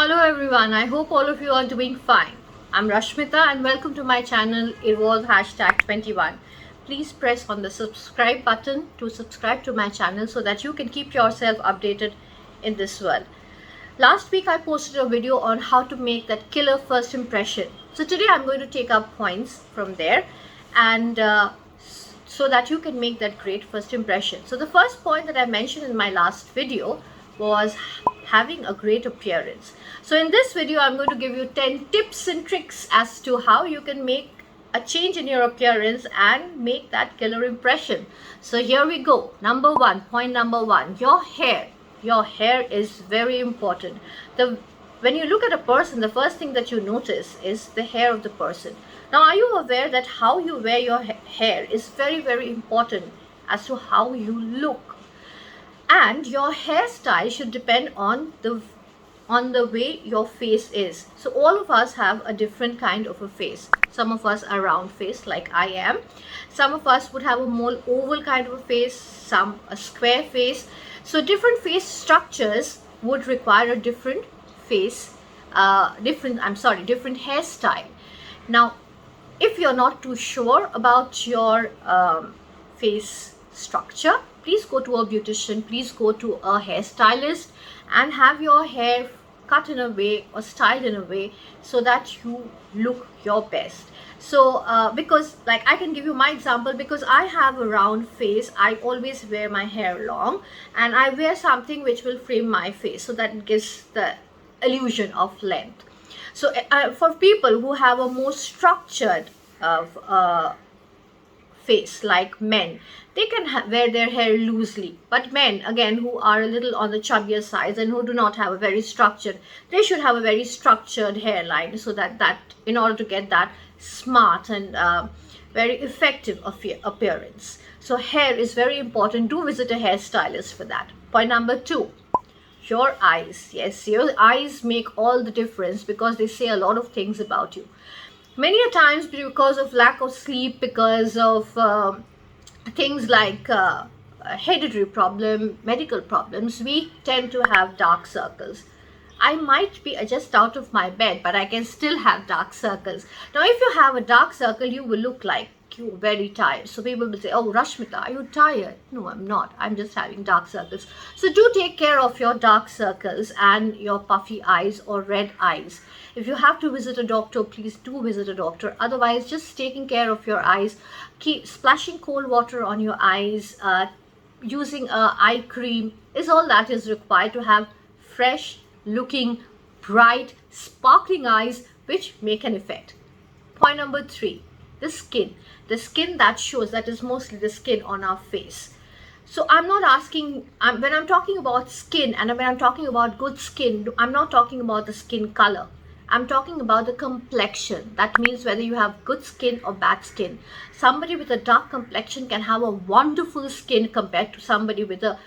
Hello everyone, I hope all of you are doing fine. I'm Rashmita and welcome to my channel Evolve #21. Please press on the subscribe button to subscribe to my channel so that you can keep yourself updated in this world. Last week I posted a video on how to make that killer first impression. So today I'm going to take up points from there and so that you can make that great first impression. So the first point that I mentioned in my last video was having a great appearance. So in this video I'm going to give you 10 tips and tricks as to how you can make a change in your appearance and make that killer impression. So here we go. Point number one, your hair. Your hair is very important. When you look at a person, the first thing that you notice is the hair of the person. Now, are you aware that how you wear your hair is very, very important as to how you look? And your hairstyle should depend on the way your face is. So all of us have a different kind of a face. Some of us are round face like I am. Some of us would have a more oval kind of a face, some a square face. So different face structures would require a different different hairstyle. Now, if you're not too sure about your face structure, please go to a beautician, please go to a hairstylist and have your hair cut in a way or styled in a way so that you look your best. So because like I can give you my example, because I have a round face, I always wear my hair long and I wear something which will frame my face so that it gives the illusion of length. So for people who have a more structured face like men, they can wear their hair loosely, but men again who are a little on the chubbier side and who do not have a very structured, they should have a very structured hairline so that in order to get that smart and very effective appearance. So hair is very important. Do visit a hairstylist for that. Point number two, your eyes. Yes, your eyes make all the difference because they say a lot of things about you. Many a times because of lack of sleep, because of things like hereditary problem, medical problems, we tend to have dark circles. I might be just out of my bed, but I can still have dark circles. Now, if you have a dark circle, you will look like you're very tired. So people will say, oh, Rashmita, are you tired? No, I'm not. I'm just having dark circles. So do take care of your dark circles and your puffy eyes or red eyes. If you have to visit a doctor, please do visit a doctor. Otherwise, just taking care of your eyes, keep splashing cold water on your eyes, using eye cream is all that is required to have fresh looking, bright, sparkling eyes which make an effect. Point number three, the skin. The skin that shows, that is mostly the skin on our face. So I'm not asking, when I'm talking about skin and when I'm talking about good skin, I'm not talking about the skin color. I'm talking about the complexion. That means whether you have good skin or bad skin. Somebody with a dark complexion can have a wonderful skin compared to somebody with a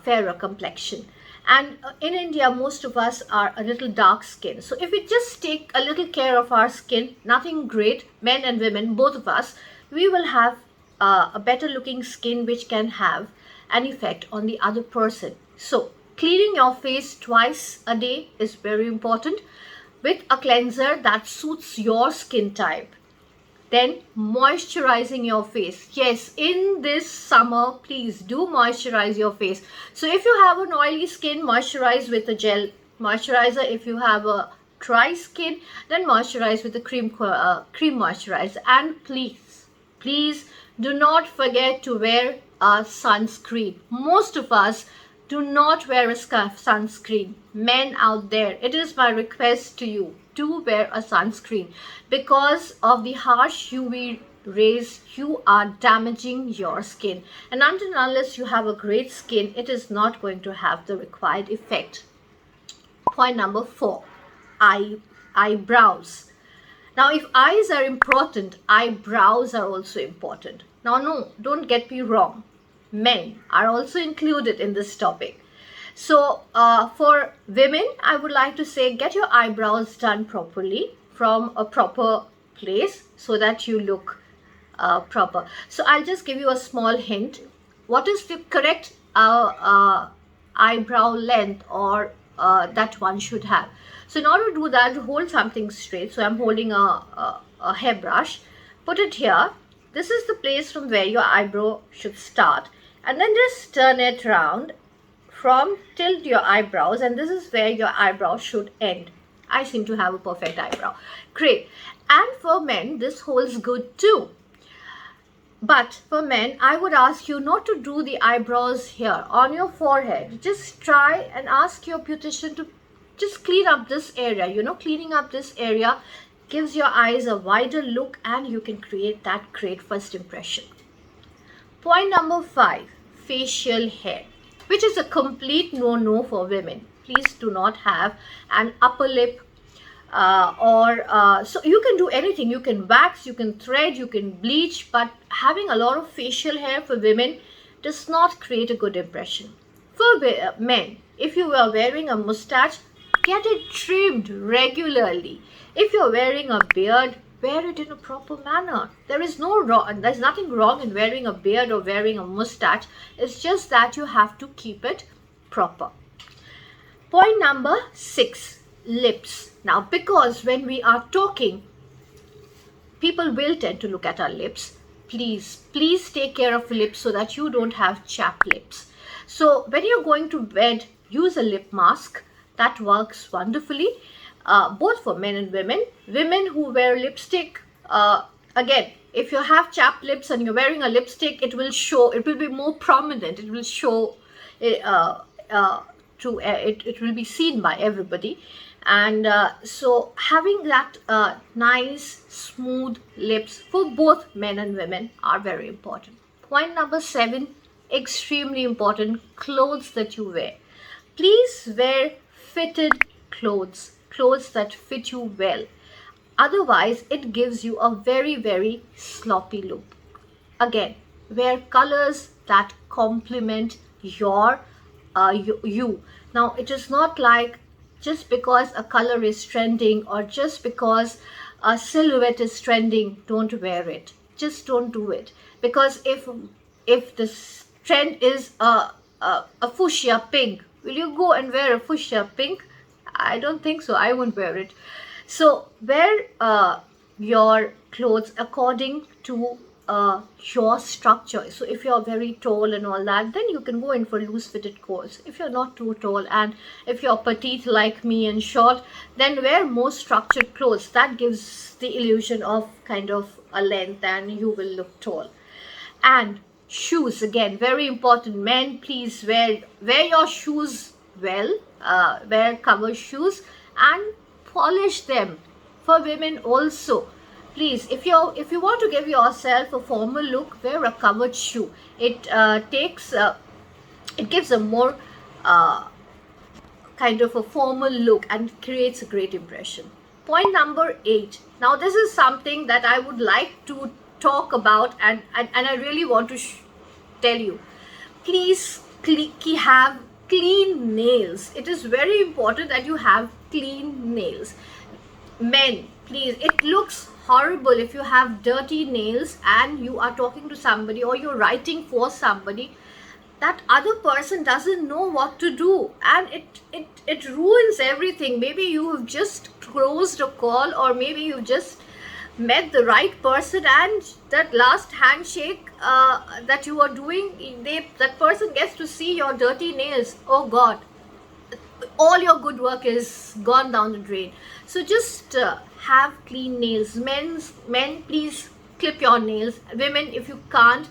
fairer complexion. And in India, most of us are a little dark skin. So if we just take a little care of our skin, nothing great, men and women, both of us, we will have a better looking skin which can have an effect on the other person. So cleaning your face twice a day is very important with a cleanser that suits your skin type. Then moisturizing your face. Yes, in this summer, please do moisturize your face. So if you have an oily skin, moisturize with a gel moisturizer. If you have a dry skin, then moisturize with a cream moisturizer. And please do not forget to wear a sunscreen. Most of us do not wear a sunscreen. Men out there, it is my request to you, to wear a sunscreen. Because of the harsh UV rays, you are damaging your skin. And until and unless you have a great skin, it is not going to have the required effect. Point number four, eyebrows. Now, if eyes are important, eyebrows are also important. Now, no, don't get me wrong. Men are also included in this topic. So for women, I would like to say get your eyebrows done properly from a proper place so that you look proper. So I'll just give you a small hint. What is the correct eyebrow length or that one should have. So in order to do that, hold something straight. So I'm holding a hairbrush. Put it here. This is the place from where your eyebrow should start, and then just turn it round from tilt your eyebrows, and this is where your eyebrow should end. I seem to have a perfect eyebrow. Great. And for men, this holds good too. But for men, I would ask you not to do the eyebrows here on your forehead. Just try and ask your beautician to just clean up this area. Cleaning up this area gives your eyes a wider look, and you can create that great first impression. Point number 5, facial hair, which is a complete no-no for women. Please do not have an upper lip so you can do anything. You can wax, you can thread, you can bleach, but having a lot of facial hair for women does not create a good impression. For men, if you are wearing a mustache, get it trimmed regularly. If you're wearing a beard, wear it in a proper manner. There's nothing wrong in wearing a beard or wearing a mustache. It's just that you have to keep it proper. Point number 6, lips. Now, because when we are talking, people will tend to look at our lips. Please take care of lips so that you don't have chapped lips. So when you're going to bed, use a lip mask. That works wonderfully, both for men and women. Women who wear lipstick, again, if you have chapped lips and you're wearing a lipstick, it will be more prominent. It will show, it will be seen by everybody. And so having that nice smooth lips for both men and women are very important. Point number 7, extremely important, clothes that you wear. Please wear fitted clothes that fit you well. Otherwise, it gives you a very, very sloppy look. Again, wear colors that complement your you. Now, it is not like just because a color is trending or just because a silhouette is trending, don't wear it. Just don't do it. Because if this trend is a fuchsia pink, will you go and wear a fuchsia pink? I don't think so. I won't wear it. So wear your clothes according to your structure. So if you're very tall and all that, then you can go in for loose fitted clothes. If you're not too tall, and if you're petite like me and short, then wear more structured clothes. That gives the illusion of kind of a length, and you will look tall. And shoes, again, very important. Men, please wear your shoes well. Wear covered shoes and polish them. For women also, please, if you want to give yourself a formal look, wear a covered shoe. It gives a more kind of a formal look and creates a great impression. Point number 8. Now, this is something that I would like to talk about, and I really want to tell you. Please have clean nails. It is very important that you have clean nails. Men, please, it looks horrible if you have dirty nails and you are talking to somebody or you're writing for somebody. That other person doesn't know what to do, and it ruins everything. Maybe you have just closed a call, or maybe you just met the right person, and that last handshake that you are doing, that person gets to see your dirty nails. Oh God, all your good work is gone down the drain. So just have clean nails. Men, please clip your nails. Women, if you can't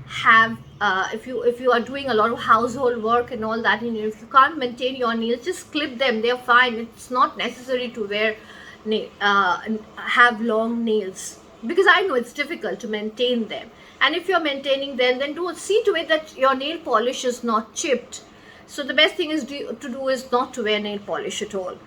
have if you are doing a lot of household work and all that, and if you can't maintain your nails, just clip them. They're fine. It's not necessary to wear have long nails, because I know it's difficult to maintain them. And if you're maintaining them, then do see to it that your nail polish is not chipped. So the best thing to do is not to wear nail polish at all.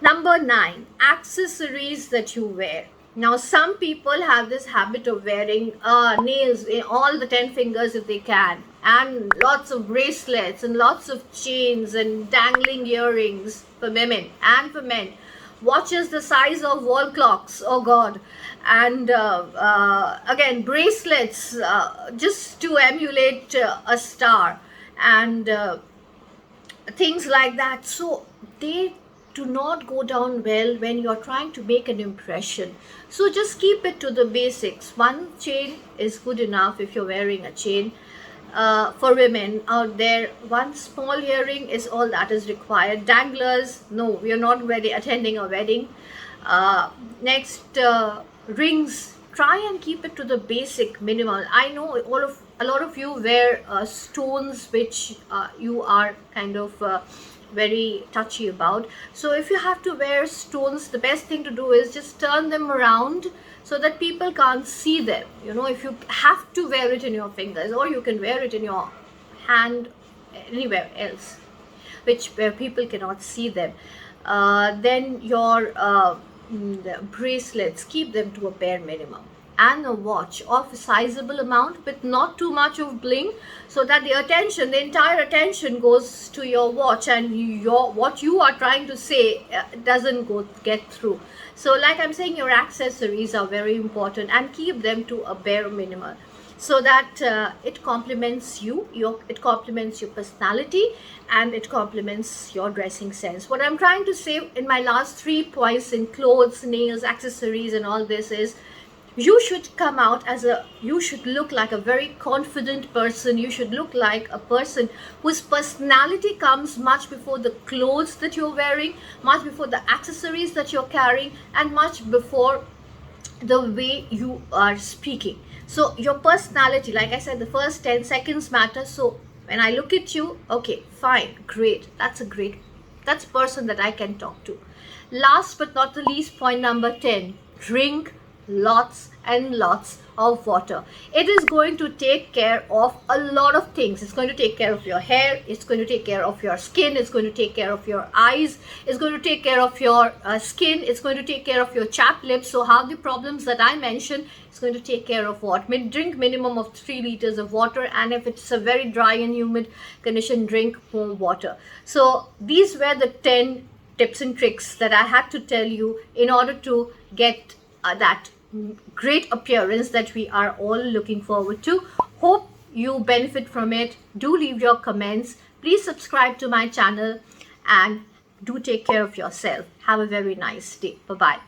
Number 9, accessories that you wear. Now, some people have this habit of wearing nails in all the 10 fingers if they can, and lots of bracelets and lots of chains and dangling earrings for women and for men. Watches the size of wall clocks, oh God, and again, bracelets just to emulate a star, and things like that. So they do not go down well when you're trying to make an impression. So just keep it to the basics. One chain is good enough if you're wearing a chain. For women out there, one small earring is all that is required. Danglers, no, we are not attending a wedding. Next, rings, try and keep it to the basic minimal. I know a lot of you wear stones, which you are kind of very touchy about. So if you have to wear stones, the best thing to do is just turn them around so that people can't see them. You know, if you have to wear it in your fingers, or you can wear it in your hand anywhere else, where people cannot see them. Then your the bracelets, keep them to a bare minimum, and a watch of a sizable amount with not too much of bling, so that the entire attention goes to your watch, and what you are trying to say doesn't get through. So like I'm saying, your accessories are very important, and keep them to a bare minimum, so that it complements it complements your personality, and it complements your dressing sense. What I'm trying to say in my last 3 points in clothes, nails, accessories and all this is, you should come out you should look like a very confident person. You should look like a person whose personality comes much before the clothes that you're wearing, much before the accessories that you're carrying, and much before the way you are speaking. So your personality, like I said, the first 10 seconds matter. So when I look at you, okay, fine, great, that's a person that I can talk to. Last but not the least, point number 10, drink lots and lots of water. It is going to take care of a lot of things. It's going to take care of your hair, it's going to take care of your skin, it's going to take care of your eyes, it's going to take care of your skin, it's going to take care of your chapped lips. So half the problems that I mentioned, it's going to take care of what? Drink minimum of 3 liters of water, and if it's a very dry and humid condition, drink more water. So these were the 10 tips and tricks that I had to tell you in order to get that great appearance that we are all looking forward to. Hope you benefit from it. Do leave your comments. Please subscribe to my channel, and do take care of yourself. Have a very nice day. Bye-bye.